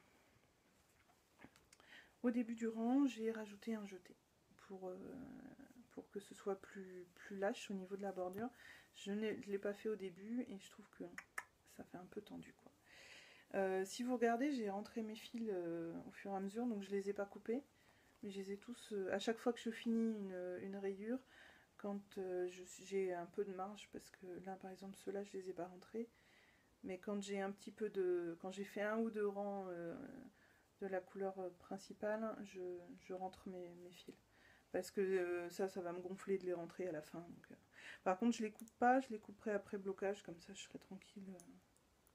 j'ai rajouté un jeté pour que ce soit plus lâche au niveau de la bordure. Je ne l'ai pas fait au début et je trouve que ça fait un peu tendu, quoi. Si vous regardez, j'ai rentré mes fils au fur et à mesure, donc je les ai pas coupés, mais je les ai tous, à chaque fois que je finis une rayure, quand j'ai un peu de marge, parce que là par exemple ceux-là je les ai pas rentrés, mais quand j'ai un petit peu quand j'ai fait un ou deux rangs de la couleur principale, je rentre mes fils. Parce que ça va me gonfler de les rentrer à la fin. Donc, par contre, je les coupe pas, je les couperai après blocage, comme ça je serai tranquille.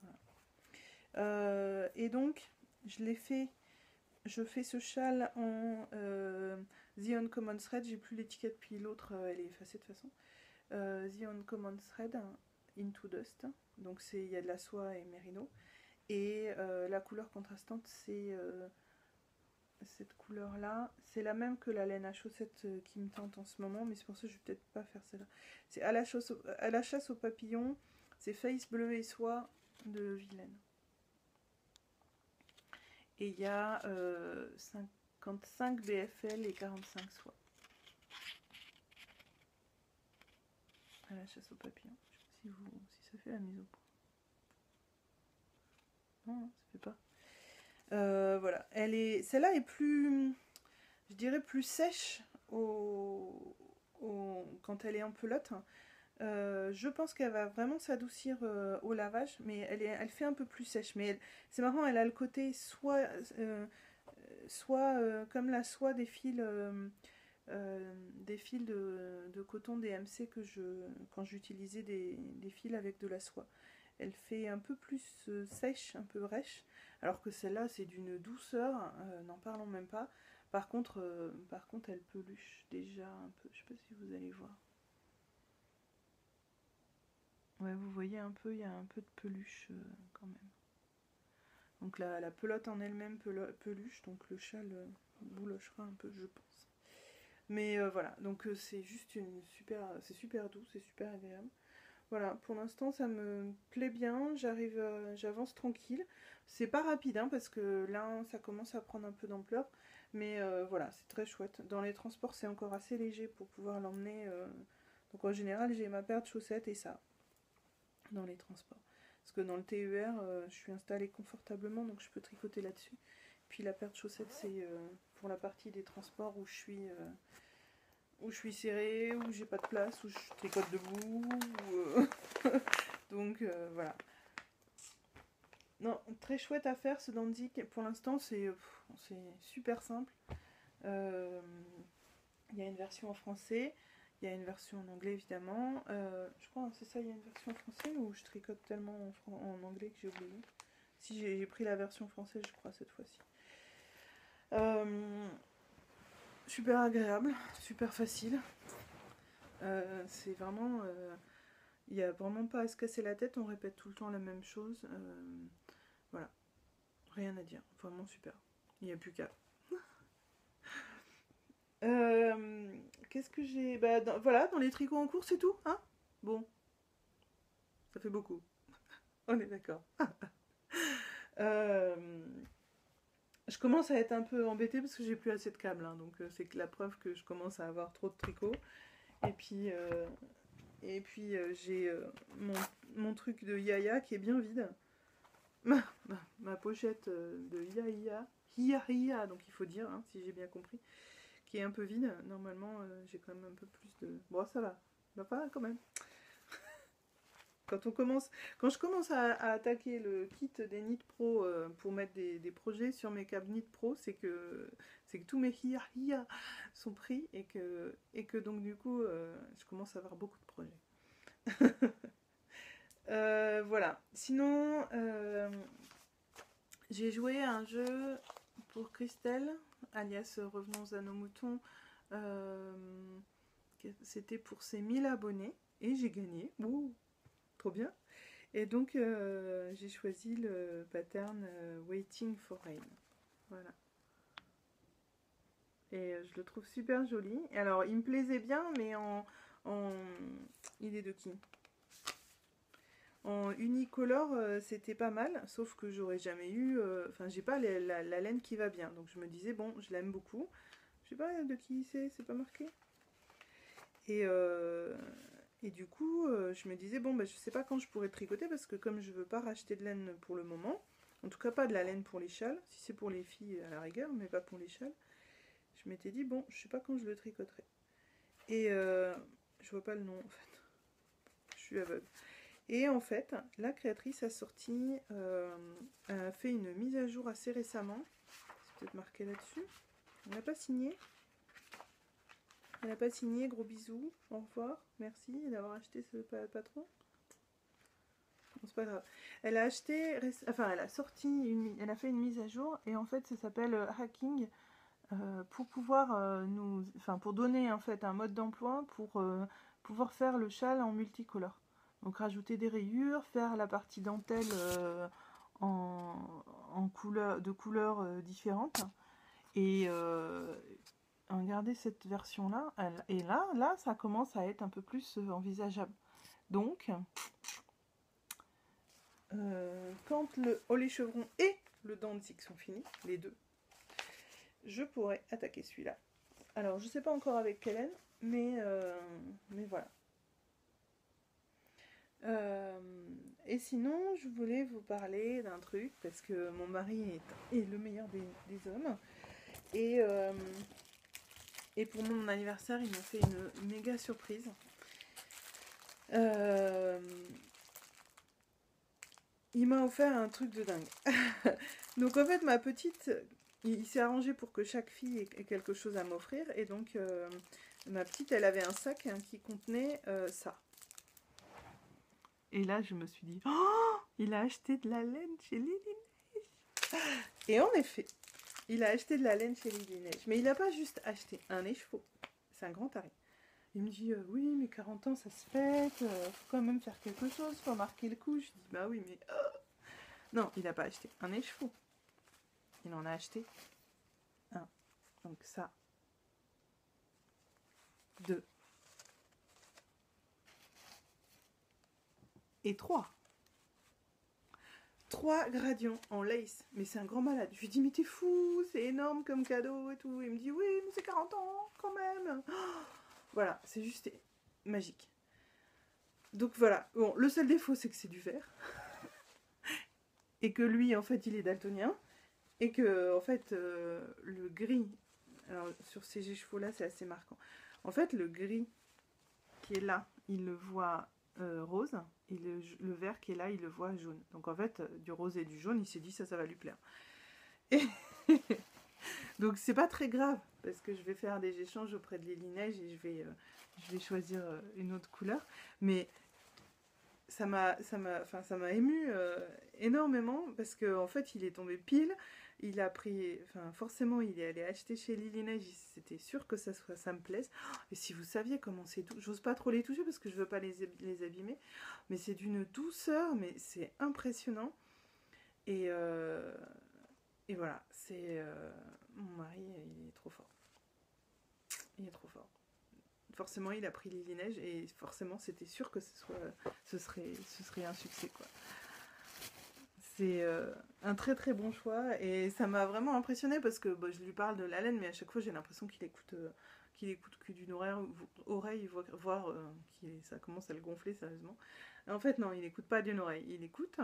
Voilà. Et donc, je fais ce châle en The Uncommon Thread. J'ai plus l'étiquette, puis l'autre, elle est effacée de toute façon. The Uncommon Thread, Into Dust. Donc, il y a de la soie et mérino. Et la couleur contrastante, c'est cette couleur là, c'est la même que la laine à chaussettes qui me tente en ce moment, mais c'est pour ça que je vais peut-être pas faire celle-là. C'est à la chasse aux papillons, c'est Face bleu et soie de Vilaine. Et il y a 55 BFL et 45 soie. À la chasse aux papillons. Je sais pas si ça fait la mise au point. Non, ça fait pas. Voilà, celle-là est plus, je dirais plus sèche quand elle est en pelote. Je pense qu'elle va vraiment s'adoucir au lavage, mais elle fait un peu plus sèche. Mais c'est marrant, elle a le côté soit comme la soie des fils de coton DMC quand j'utilisais des fils avec de la soie. Elle fait un peu plus sèche, un peu rêche, alors que celle-là c'est d'une douceur, n'en parlons même pas. Par contre, elle peluche déjà un peu. Je sais pas si vous allez voir. Ouais, vous voyez un peu, il y a un peu de peluche quand même. Donc la pelote en elle-même peluche, donc le châle boulochera un peu, je pense. Mais voilà, donc c'est juste c'est super doux, c'est super agréable. Voilà, pour l'instant ça me plaît bien, j'avance tranquille. C'est pas rapide hein, parce que là ça commence à prendre un peu d'ampleur, mais voilà, c'est très chouette. Dans les transports c'est encore assez léger pour pouvoir l'emmener. Donc en général j'ai ma paire de chaussettes et ça, dans les transports. Parce que dans le TER, je suis installée confortablement, donc je peux tricoter là-dessus. Puis la paire de chaussettes c'est pour la partie des transports où je suis serrée, où j'ai pas de place, où je tricote debout. Donc voilà. Non, très chouette à faire ce dandy. Pour l'instant, c'est super simple. Il y a une version en français, il y a une version en anglais évidemment. Je crois, c'est ça, il y a une version en français ou je tricote tellement en anglais que j'ai oublié. Si j'ai pris la version française, je crois, cette fois-ci. Super agréable, super facile. C'est vraiment... il n'y a vraiment pas à se casser la tête, on répète tout le temps la même chose. Voilà, rien à dire, vraiment super. Il n'y a plus qu'à. Qu'est-ce que j'ai... Bah, voilà, dans les tricots en cours, c'est tout, hein. Bon, ça fait beaucoup. On est d'accord. Je commence à être un peu embêtée parce que j'ai plus assez de câbles, hein, donc c'est que la preuve que je commence à avoir trop de tricots. Et puis j'ai mon truc de Yaya qui est bien vide. Ma pochette de Hiya, donc il faut dire, hein, si j'ai bien compris, qui est un peu vide. Normalement, j'ai quand même un peu plus de... Bon, ça va pas quand même. Quand je commence à attaquer le kit des Knit Pro pour mettre des projets sur mes câbles Knit Pro, c'est que tous mes Hiya sont pris et que donc du coup, je commence à avoir beaucoup de projets. Voilà. Sinon, j'ai joué à un jeu pour Christelle, alias Revenons à nos moutons. C'était pour ses 1000 abonnés et j'ai gagné. Ouh, trop bien. Et donc, j'ai choisi le pattern Waiting for Rain. Voilà. Et je le trouve super joli. Et alors, il me plaisait bien, mais il est de qui? En unicolore, c'était pas mal, sauf que j'aurais jamais eu... Enfin, j'ai pas la laine qui va bien. Donc je me disais, bon, je l'aime beaucoup. Je sais pas de qui c'est pas marqué. Et du coup, je me disais, bon, bah, je sais pas quand je pourrais tricoter, parce que comme je veux pas racheter de laine pour le moment, en tout cas pas de la laine pour les châles, si c'est pour les filles à la rigueur, mais pas pour les châles, je m'étais dit, bon, je sais pas quand je le tricoterai. Et je vois pas le nom, en fait. Je suis aveugle. Et en fait, la créatrice a a fait une mise à jour assez récemment. C'est peut-être marqué là-dessus. Elle n'a pas signé. Elle n'a pas signé, gros bisous, au revoir, merci d'avoir acheté ce patron. Bon, c'est pas grave. Elle a acheté, enfin elle a elle a fait une mise à jour et en fait ça s'appelle Hacking pour pouvoir pour donner en fait un mode d'emploi pour pouvoir faire le châle en multicolore. Donc rajouter des rayures, faire la partie dentelle de couleurs différentes et regardez cette version là et là ça commence à être un peu plus envisageable. Donc quand le les chevrons et le dandy sont finis, les deux, je pourrais attaquer celui-là. Alors je sais pas encore avec quelle laine, mais voilà. Et sinon, je voulais vous parler d'un truc parce que mon mari est le meilleur des hommes. Et pour mon anniversaire, il m'a fait une méga surprise. Il m'a offert un truc de dingue. Donc en fait, ma petite, il s'est arrangé pour que chaque fille ait quelque chose à m'offrir. Et donc, ma petite, elle avait un sac qui contenait ça. Et là, je me suis dit, oh, il a acheté de la laine chez Lily Neige. Et en effet, il a acheté de la laine chez Lily Neige. Mais il n'a pas juste acheté un écheveau. C'est un grand taré. Il me dit, oui, mais 40 ans, ça se fête. Faut quand même faire quelque chose. Faut marquer le coup. Je dis, bah oui, mais... Non, il n'a pas acheté un écheveau. Il en a acheté un. Donc ça. 2. et 3 gradients en lace. Mais c'est un grand malade. Je lui dis, mais t'es fou, c'est énorme comme cadeau et tout. Il me dit, oui, mais c'est 40 ans quand même. Oh, voilà, c'est juste magique. Donc voilà, bon, le seul défaut, c'est que c'est du vert. Et que lui, en fait, il est daltonien. Et que, en fait, le gris, alors sur ces chevaux-là, c'est assez marquant. En fait, le gris qui est là, il le voit rose, et le vert qui est là, il le voit jaune. Donc en fait, du rose et du jaune, il s'est dit ça va lui plaire. Et donc c'est pas très grave, parce que je vais faire des échanges auprès de Lily Neige et je vais choisir une autre couleur. Mais ça m'a ému énormément, parce qu'en fait, il est tombé pile. Il a pris, enfin forcément, il est allé acheter chez Lily Neige, c'était sûr que ça me plaise. Et si vous saviez comment c'est doux, j'ose pas trop les toucher parce que je veux pas les abîmer, mais c'est d'une douceur, mais c'est impressionnant. Et voilà, c'est mon mari, il est trop fort. Il est trop fort. Forcément, il a pris Lily Neige et forcément, c'était sûr que ce serait un succès, quoi. C'est un très très bon choix et ça m'a vraiment impressionnée parce que je lui parle de la laine, mais à chaque fois j'ai l'impression qu'il écoute que d'une oreille, voire ça commence à le gonfler sérieusement. En fait non, il n'écoute pas d'une oreille, il écoute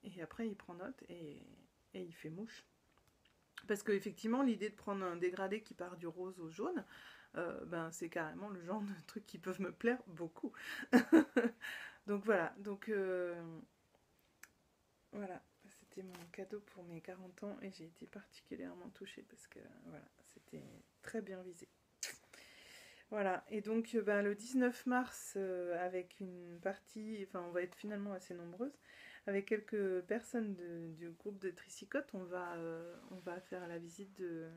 et après il prend note et il fait mouche. Parce qu'effectivement l'idée de prendre un dégradé qui part du rose au jaune, c'est carrément le genre de trucs qui peuvent me plaire beaucoup. Donc voilà, voilà, c'était mon cadeau pour mes 40 ans et j'ai été particulièrement touchée parce que voilà, c'était très bien visé. Voilà, et donc le 19 mars, avec une partie, enfin on va être finalement assez nombreuses, avec quelques personnes du groupe de Tricycote, on va faire la visite de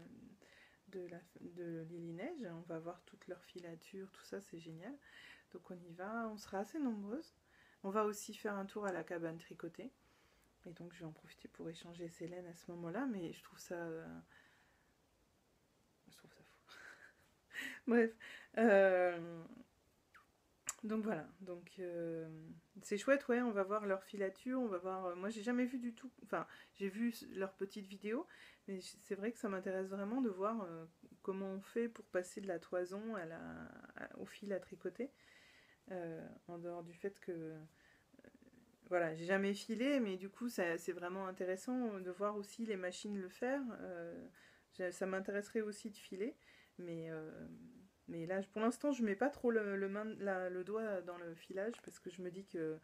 Lily Neige, on va voir toutes leurs filatures, tout ça, c'est génial. Donc on y va, on sera assez nombreuses. On va aussi faire un tour à la cabane tricotée. Et donc je vais en profiter pour échanger ces laines à ce moment-là, mais je trouve ça fou. Bref. Donc voilà. Donc c'est chouette, ouais, on va voir leur filature, on va voir. Moi j'ai jamais vu du tout. Enfin, j'ai vu leurs petites vidéos, mais c'est vrai que ça m'intéresse vraiment de voir comment on fait pour passer de la toison au fil à tricoter. En dehors du fait que voilà, j'ai jamais filé, mais du coup, c'est vraiment intéressant de voir aussi les machines le faire. Ça m'intéresserait aussi de filer, mais là, pour l'instant, je mets pas trop le doigt dans le filage parce que je me dis que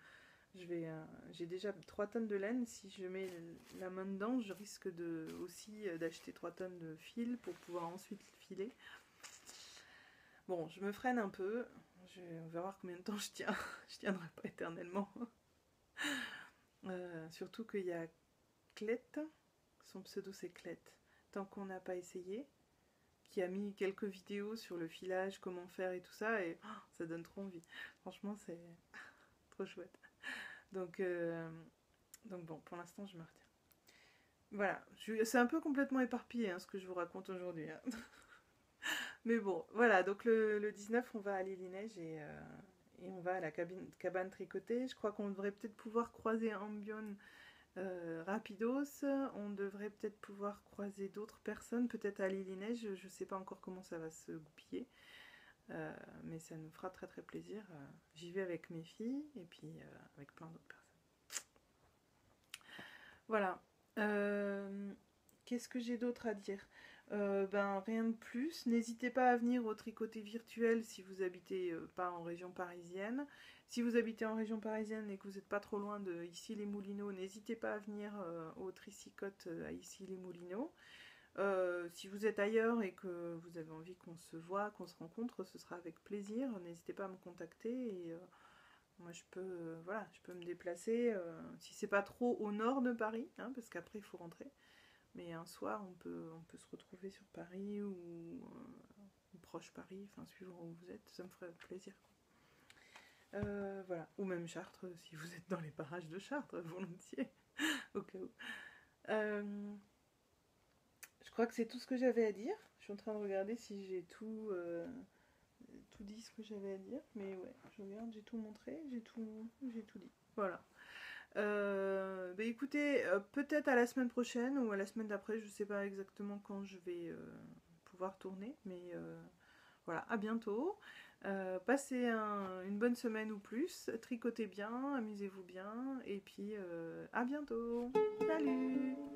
j'ai déjà 3 tonnes de laine. Si je mets la main dedans, je risque aussi d'acheter 3 tonnes de fil pour pouvoir ensuite filer. Bon, je me freine un peu. On va voir combien de temps je tiens. Je tiendrai pas éternellement. Surtout qu'il y a Clette, son pseudo c'est Clette, tant qu'on n'a pas essayé, qui a mis quelques vidéos sur le filage, comment faire et tout ça, et ça donne trop envie. Franchement, c'est trop chouette. Donc bon, pour l'instant, je me retiens. Voilà, c'est un peu complètement éparpillé ce que je vous raconte aujourd'hui. Mais bon, voilà, donc le 19, on va à Lily Neige et on va à la cabane tricotée. Je crois qu'on devrait peut-être pouvoir croiser Ambion rapidos. On devrait peut-être pouvoir croiser d'autres personnes, peut-être à Lily Neige. Je ne sais pas encore comment ça va se goupiller. Mais ça nous fera très très plaisir. J'y vais avec mes filles et puis avec plein d'autres personnes. Voilà. Qu'est-ce que j'ai d'autre à dire ? Rien de plus. N'hésitez pas à venir au tricoté virtuel si vous habitez pas en région parisienne. Si vous habitez en région parisienne et que vous n'êtes pas trop loin de Issy-les-Moulineaux, n'hésitez pas à venir au Tricycote à Issy-les-Moulineaux. Si vous êtes ailleurs et que vous avez envie qu'on se voit, qu'on se rencontre, ce sera avec plaisir. N'hésitez pas à me contacter et moi je peux me déplacer si c'est pas trop au nord de Paris, parce qu'après il faut rentrer. Mais un soir, on peut se retrouver sur Paris ou proche Paris, enfin suivant où vous êtes, ça me ferait plaisir. Voilà, ou même Chartres, si vous êtes dans les parages de Chartres, volontiers, au cas où. Je crois que c'est tout ce que j'avais à dire. Je suis en train de regarder si j'ai tout dit dit ce que j'avais à dire, mais ouais, je regarde, j'ai tout montré, j'ai tout dit. Voilà. Bah écoutez, peut-être à la semaine prochaine ou à la semaine d'après, je sais pas exactement quand je vais pouvoir tourner, mais voilà, à bientôt. Passez une bonne semaine ou plus, tricotez bien, amusez-vous bien, et puis à bientôt. Salut!